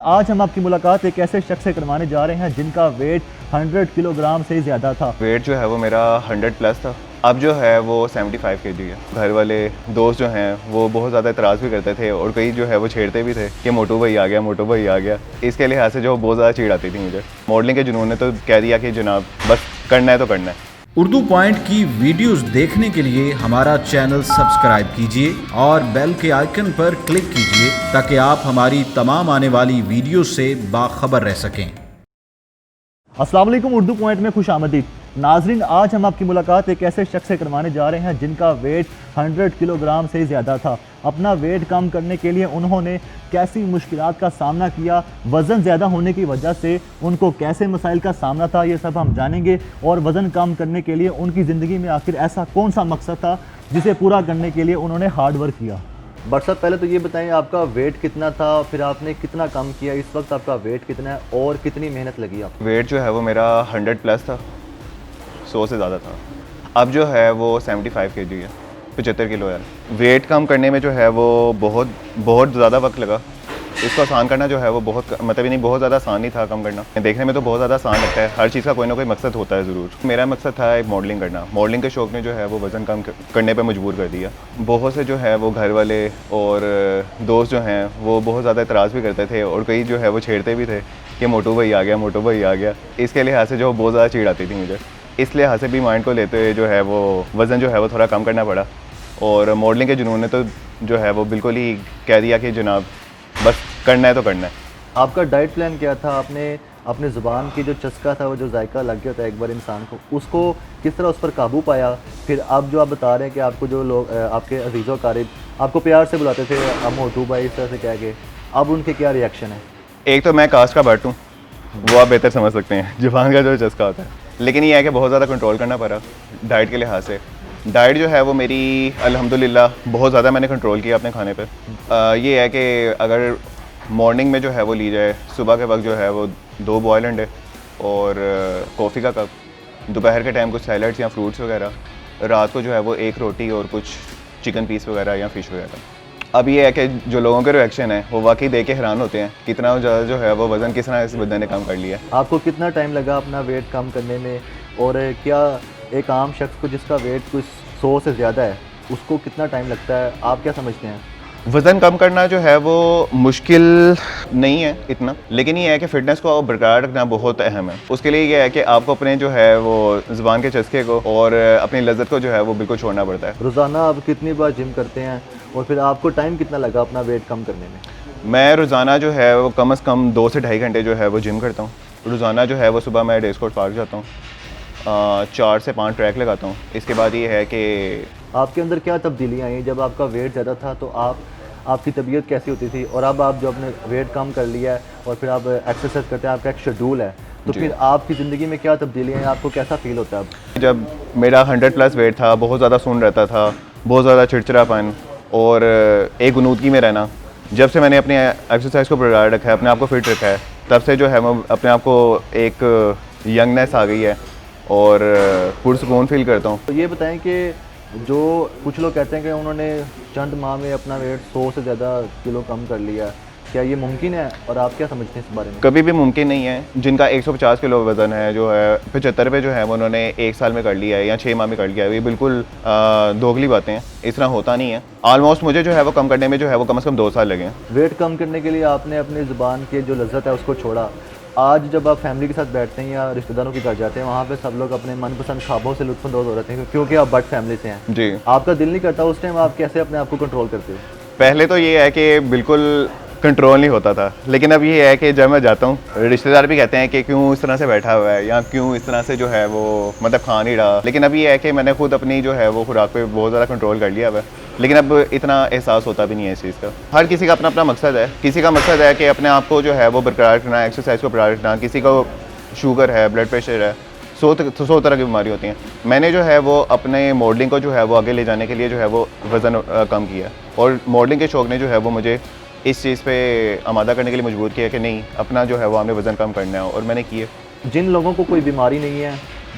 आज हम आपकी मुलाकात एक ऐसे शख्स से करवाने जा रहे हैं जिनका वेट 100 किलोग्राम से ज़्यादा था। वेट जो है वो मेरा 100 प्लस था। अब जो है वो 75 केजी है। घर वाले दोस्त जो हैं वो बहुत ज़्यादा इतराज़ भी करते थे और कई जो है वो छेड़ते भी थे कि मोटू भाई आ गया, मोटू भाई आ गया। इसके लिहाज से जो बहुत ज़्यादा चिढ़ आती थी मुझे। मॉडलिंग के जुनून ने तो कह दिया कि जनाब बस करना है तो करना है। उर्दू पॉइंट की वीडियोस देखने के लिए हमारा चैनल सब्सक्राइब कीजिए और बेल के आइकन पर क्लिक कीजिए ताकि आप हमारी तमाम आने वाली वीडियो से बाखबर रह सकें। अस्सलाम वालेकुम, उर्दू पॉइंट में खुश आमदीद। नाजरीन, आज हम आपकी मुलाकात एक ऐसे शख्स से करवाने जा रहे हैं जिनका वेट 100 किलोग्राम से ज़्यादा था। अपना वेट कम करने के लिए उन्होंने कैसी मुश्किलात का सामना किया, वज़न ज़्यादा होने की वजह से उनको कैसे मसाइल का सामना था, ये सब हम जानेंगे। और वज़न कम करने के लिए उनकी ज़िंदगी में आखिर ऐसा कौन सा मकसद था जिसे पूरा करने के लिए उन्होंने हार्ड वर्क किया। बट साहब, पहले तो ये बताएं आपका वेट कितना था, फिर आपने कितना कम किया, इस वक्त आपका वेट कितना है और कितनी मेहनत लगी आपको। वेट जो है वो मेरा 100 प्लस था, 100 से ज़्यादा था। अब जो है वो 75 केजी है, 75 किलो है। वेट कम करने में जो है वो बहुत ज़्यादा वक्त लगा। इसको आसान करना जो है वो मतलब ही नहीं, बहुत ज़्यादा आसान नहीं था कम करना। देखने में तो बहुत ज़्यादा आसान लगता है, हर चीज़ का कोई ना कोई मकसद होता है ज़रूर। मेरा मकसद था एक मॉडलिंग करना। मॉडलिंग के शौक़ ने जो है वो वज़न कम करने पे मजबूर कर दिया। बहुत से जो है वो घर वाले और दोस्त जो हैं वो बहुत ज़्यादा इतराज़ भी करते थे और कई जो है वो छेड़ते भी थे कि मोटू भाई आ गया, मोटू भाई आ गया। इसके लिहाज से जो बहुत ज़्यादा चिढ़ आती थी मुझे। इस लिहाज से भी माइंड को लेते हुए जो है वो वज़न जो है वो थोड़ा कम करना पड़ा। और मॉडलिंग के जुनून ने तो जो है वो बिल्कुल ही कह दिया कि जनाब बस करना है तो करना है। आपका डाइट प्लान क्या था? आपने अपने ज़ुबान की जो चस्का था, वो जो जायका लग गया था एक बार इंसान को, उसको किस तरह उस पर काबू पाया? फिर अब जो आप बता रहे हैं कि आपको जो लोग आपके अजीज़ व क़रीब आपको प्यार से बुलाते थे अब मोटू भाई इस तरह से कह के, अब उनके क्या रिएक्शन है? एक तो मैं कास्ट का बट हूँ, वो आप बेहतर समझ सकते हैं, ज़ुबान का जो चस्का होता है। लेकिन ये है कि बहुत ज़्यादा कंट्रोल करना पड़ा डाइट के लिहाज से। डाइट जो है वो मेरी अल्हम्दुलिल्लाह बहुत ज़्यादा मैंने कंट्रोल किया अपने खाने पे। ये है कि अगर मॉर्निंग में जो है वो ली जाए, सुबह के वक्त जो है वो 2 बॉयल अंडे और कॉफ़ी का कप, दोपहर के टाइम कुछ सैलड्स या फ्रूट्स वगैरह, रात को जो है वो 1 रोटी और कुछ चिकन पीस वगैरह या फ़िश वगैरह। अब ये है कि जो लोगों के रिएक्शन है वो वाकई देख के हैरान होते हैं कितना ज़्यादा जो है वो वज़न किस तरह इस बंदे ने कम कर लिया। आपको कितना टाइम लगा अपना वेट कम करने में? और क्या एक आम शख्स को जिसका वेट कुछ 100 से ज़्यादा है, उसको कितना टाइम लगता है? आप क्या समझते हैं? वज़न कम करना जो है वो मुश्किल नहीं है इतना, लेकिन ये है कि फ़िटनेस को बरकरार रखना बहुत अहम है। उसके लिए ये है कि आपको अपने जो है वो ज़ुबान के चस्के को और अपनी लज़्ज़त को जो है वो बिल्कुल छोड़ना पड़ता है। रोज़ाना आप कितनी बार जिम करते हैं और फिर आपको टाइम कितना लगा अपना वेट कम करने में? मैं रोज़ाना जो है वो कम से कम 2 से ढाई घंटे जो है वो जिम करता हूँ। रोज़ाना जो है वो सुबह मैं रेसकोर्स पार्क जाता हूँ, 4 से 5 ट्रैक लगाता हूँ। इसके बाद ये है कि आपके अंदर क्या तब्दीलियाँ आई? जब आपका वेट ज़्यादा था तो आपकी तबीयत कैसी होती थी, और अब आप जो अपने वेट कम कर लिया है और फिर आप एक्सरसाइज करते हैं, आपका एक शेड्यूल है, तो फिर आपकी ज़िंदगी में क्या तब्दीलियाँ हैं? आपको कैसा फील होता है अब? जब मेरा 100 प्लस वेट था, बहुत ज़्यादा सुन रहता था, बहुत ज़्यादा चिड़चिड़ापन और एक गुनूदगी में रहना। जब से मैंने अपने एक्सरसाइज को बरकरार रखा है, अपने आप को फिट रखा है, तब से जो है मैं अपने आप को एक यंगनेस आ गई है और पुरसुकून फील करता हूँ। तो ये बताएं कि जो कुछ लोग कहते हैं कि उन्होंने चंद माह में अपना वेट 100 से ज़्यादा किलो कम कर लिया, क्या ये मुमकिन है और आप क्या समझते हैं इस बारे में? कभी भी मुमकिन नहीं है। जिनका 150 किलो वज़न है, जो है 75 पे जो है वो उन्होंने 1 साल में कर लिया है या 6 माह में कर लिया है, ये बिल्कुल दोगली बातें हैं। इस तरह होता नहीं है। ऑलमोस्ट मुझे जो है वो कम करने में जो है वो कम से कम 2 साल लगे हैं। वेट कम करने के लिए आपने अपनी ज़ुबान की जो लज्जत है उसको छोड़ा। आज जब आप फैमिली के साथ बैठते हैं या रिश्तेदारों के घर जाते हैं, वहाँ पे सब लोग अपने मनपसंद ख्वाबों से लुत्फ़अंदोज़ हो रहे हैं क्योंकि आप बट फैमिली से हैं। जी। आपका दिल नहीं करता उस टाइम? आप कैसे अपने आप को कंट्रोल करते हो? पहले तो ये है कि बिल्कुल कंट्रोल नहीं होता था, लेकिन अब ये है कि जब मैं जाता हूँ, रिश्तेदार भी कहते हैं कि क्यों इस तरह से बैठा हुआ है या क्यों इस तरह से जो है वो मतलब खा नहीं रहा। लेकिन अब ये है कि मैंने खुद अपनी जो है वो खुराक पे बहुत ज़्यादा कंट्रोल कर लिया हुआ है, लेकिन अब इतना एहसास होता भी नहीं है इस चीज़ का। हर किसी का अपना अपना मकसद है। किसी का मकसद है कि अपने आप को जो है वो बरकरार रखना, एक्सरसाइज को बरकरार रखना। किसी को शुगर है, ब्लड प्रेशर है, 100 तरह की बीमारी होती हैं। मैंने जो है वो अपने मॉडलिंग को जो है वो आगे ले जाने के लिए जो है वो वज़न कम किया, और मॉडलिंग के शौक़ ने जो है वो मुझे इस चीज़ पे आमादा करने के लिए मजबूर किया कि नहीं, अपना जो है वो हमने वज़न कम करना है, और मैंने किए। जिन लोगों को कोई बीमारी नहीं है,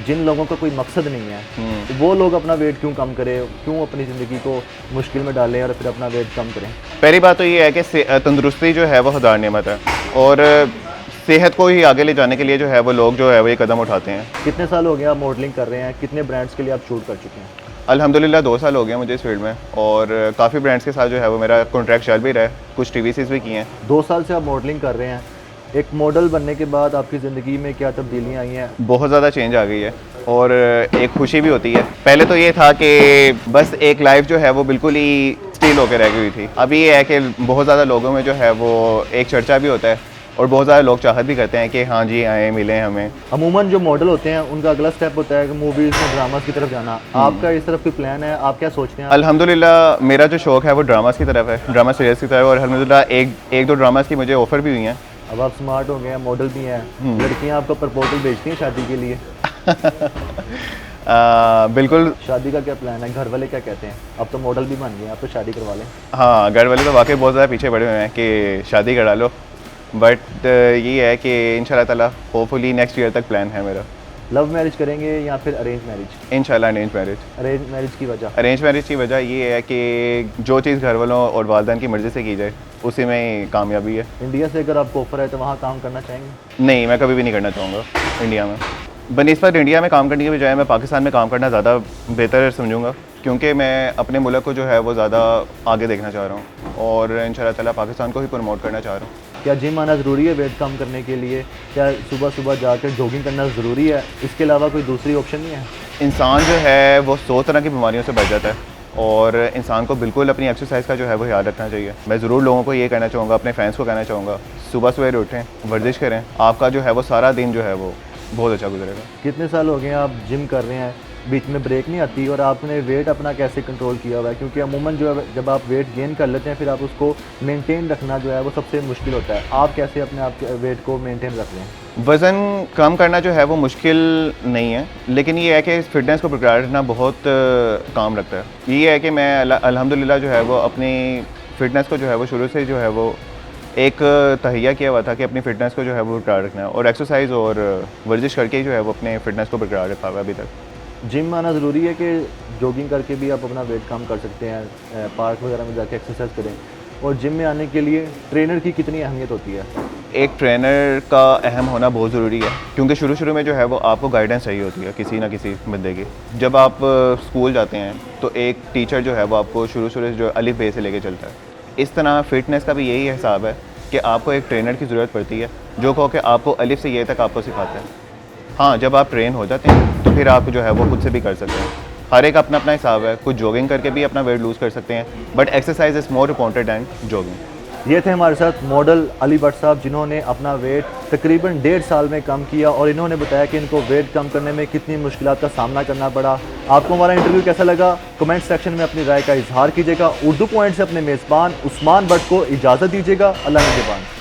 जिन लोगों का कोई मकसद नहीं है, तो वो लोग अपना वेट क्यों कम करें, क्यों अपनी ज़िंदगी को मुश्किल में डालें और फिर अपना वेट कम करें? पहली बात तो ये है कि तंदुरुस्ती जो है वो हज़ार नेमत है, और सेहत को ही आगे ले जाने के लिए जो है वो लोग जो है वो ये कदम उठाते हैं। कितने साल हो गए आप मॉडलिंग कर रहे हैं? कितने ब्रांड्स के लिए आप शूट कर चुके हैं? अल्हम्दुलिल्लाह 2 साल हो गए मुझे इस फील्ड में, और काफ़ी ब्रांड्स के साथ जो है वो मेरा कॉन्ट्रैक्ट चल भी रहा है, कुछ टीवीसीज भी किए हैं। 2 साल से आप मॉडलिंग कर रहे हैं, एक मॉडल बनने के बाद आपकी ज़िंदगी में क्या तब्दीलियाँ आई हैं? बहुत ज़्यादा चेंज आ गई है, और एक खुशी भी होती है। पहले तो ये था कि बस एक लाइफ जो है वो बिल्कुल ही स्टील होकर रह गई थी। अभी ये है कि बहुत ज़्यादा लोगों में जो है वो एक चर्चा भी होता है, और बहुत ज़्यादा लोग चाहत भी करते हैं कि हाँ जी आए मिलें हमें। अमूमन जो मॉडल होते हैं उनका अगला स्टेप होता है कि मूवीज़ में ड्रामास की तरफ जाना। आपका इस तरफ कोई प्लान है? आप क्या सोचते हैं? अल्हम्दुलिल्लाह मेरा जो शौक़ है वो ड्रामास की तरफ है, ड्रामा सीरीज़ की तरफ, और अल्हम्दुलिल्लाह एक दो ड्रामास की मुझे ऑफ़र भी हुई हैं। अब आप स्मार्ट हो गए हैं, मॉडल भी हैं, लड़कियां आपको प्रपोजल भेजती हैं शादी के लिए? बिल्कुल। शादी का क्या प्लान है? घर वाले क्या कहते हैं? अब तो मॉडल भी बन गए हैं, आप तो शादी करवा लें। हाँ, घर वाले तो वाकई बहुत ज़्यादा पीछे पड़े हुए हैं कि शादी करा लो, बट ये है कि इंशाल्लाह ताला होपफुली नेक्स्ट ईयर तक प्लान है मेरा। लव मैरिज करेंगे या फिर अरेंज मैरिज? इंशाल्लाह अरेंज मैरिज। अरेंज मैरिज की वजह? अरेंज मैरिज की वजह ये है कि जो चीज़ घर वालों और वालिदैन की मर्ज़ी से की जाए उसी में कामयाबी है। इंडिया से अगर आपको ऑफर है तो वहाँ काम करना चाहेंगे? नहीं, मैं कभी भी नहीं करना चाहूँगा इंडिया में। बनिस्बत इंडिया में काम करने की बजाय मैं पाकिस्तान में काम करना ज़्यादा बेहतर समझूंगा, क्योंकि मैं अपने मुल्क को जो है वो ज़्यादा आगे देखना चाह रहा हूँ, और इंशाल्लाह ताला पाकिस्तान को ही प्रमोट करना चाह रहा हूँ। क्या जिम आना ज़रूरी है वेट कम करने के लिए? क्या सुबह सुबह जाकर जॉगिंग करना ज़रूरी है? इसके अलावा कोई दूसरी ऑप्शन नहीं है? इंसान जो है वो 100 तरह की बीमारियों से बच जाता है, और इंसान को बिल्कुल अपनी एक्सरसाइज का जो है वो ख्याल रखना चाहिए। मैं ज़रूर लोगों को ये कहना चाहूँगा, अपने फैंस को कहना चाहूँगा, सुबह सवेरे उठें, वर्जिश करें, आपका जो है वो सारा दिन जो है वो बहुत अच्छा गुजरेगा। कितने साल हो गए आप जिम कर रहे हैं, बीच में ब्रेक नहीं आती, और आपने वेट अपना कैसे कंट्रोल किया हुआ है? क्योंकि अमूमन जो है जब आप वेट गेन कर लेते हैं फिर आप उसको मेंटेन रखना जो है वो सबसे मुश्किल होता है। आप कैसे अपने आप के वेट को मेंटेन रख रहे हैं? वज़न कम करना जो है वो मुश्किल नहीं है, लेकिन ये है कि फिटनेस को बरकरार रखना बहुत काम लगता है। ये है कि मैं अल्हम्दुलिल्लाह जो है वो अपनी फ़िटनेस को जो है वो शुरू से जो है वो एक तहैया किया हुआ था कि अपनी फ़िटनेस को जो है वो बरकरार रखना है, और एक्सरसाइज और वर्जिश करके ही जो है वो अपने फ़िटनेस को बरकरार रखा हुआ अभी तक। जिम आना ज़रूरी है कि जॉगिंग करके भी आप अपना वेट कम कर सकते हैं, पार्क वगैरह में जाके एक्सरसाइज करें? और जिम में आने के लिए ट्रेनर की कितनी अहमियत होती है? एक ट्रेनर का अहम होना बहुत ज़रूरी है, क्योंकि शुरू में जो है वो आपको गाइडेंस चाहिए होती है किसी ना किसी बंदे की। जब आप स्कूल जाते हैं तो एक टीचर जो है वो आपको शुरू से जो अलिफ बे से लेके चलता है। इस तरह फ़िटनेस का भी यही हिसाब है कि आपको एक ट्रेनर की ज़रूरत पड़ती है जो कहो कि आपको अलिफ से ये तक आपको सिखाता है। हाँ, जब आप ट्रेन हो जाते हैं तो फिर आप जो है वो खुद से भी कर सकते हैं। हर एक अपना अपना हिसाब है, कुछ जॉगिंग करके भी अपना वेट लूज़ कर सकते हैं, but exercise is more important than jogging. ये थे हमारे साथ मॉडल अली भट्ट साहब, जिन्होंने अपना वेट तकरीबन 1.5 साल में कम किया, और इन्होंने बताया कि इनको वेट कम करने में कितनी मुश्किलात का सामना करना पड़ा। आपको हमारा इंटरव्यू कैसा लगा? कमेंट सेक्शन में अपनी राय का इजहार कीजिएगा। उर्दू पॉइंट से अपने मेज़बान उस्मान भट्ट को इजाज़त दीजिएगा। अल्लाह निगहबान।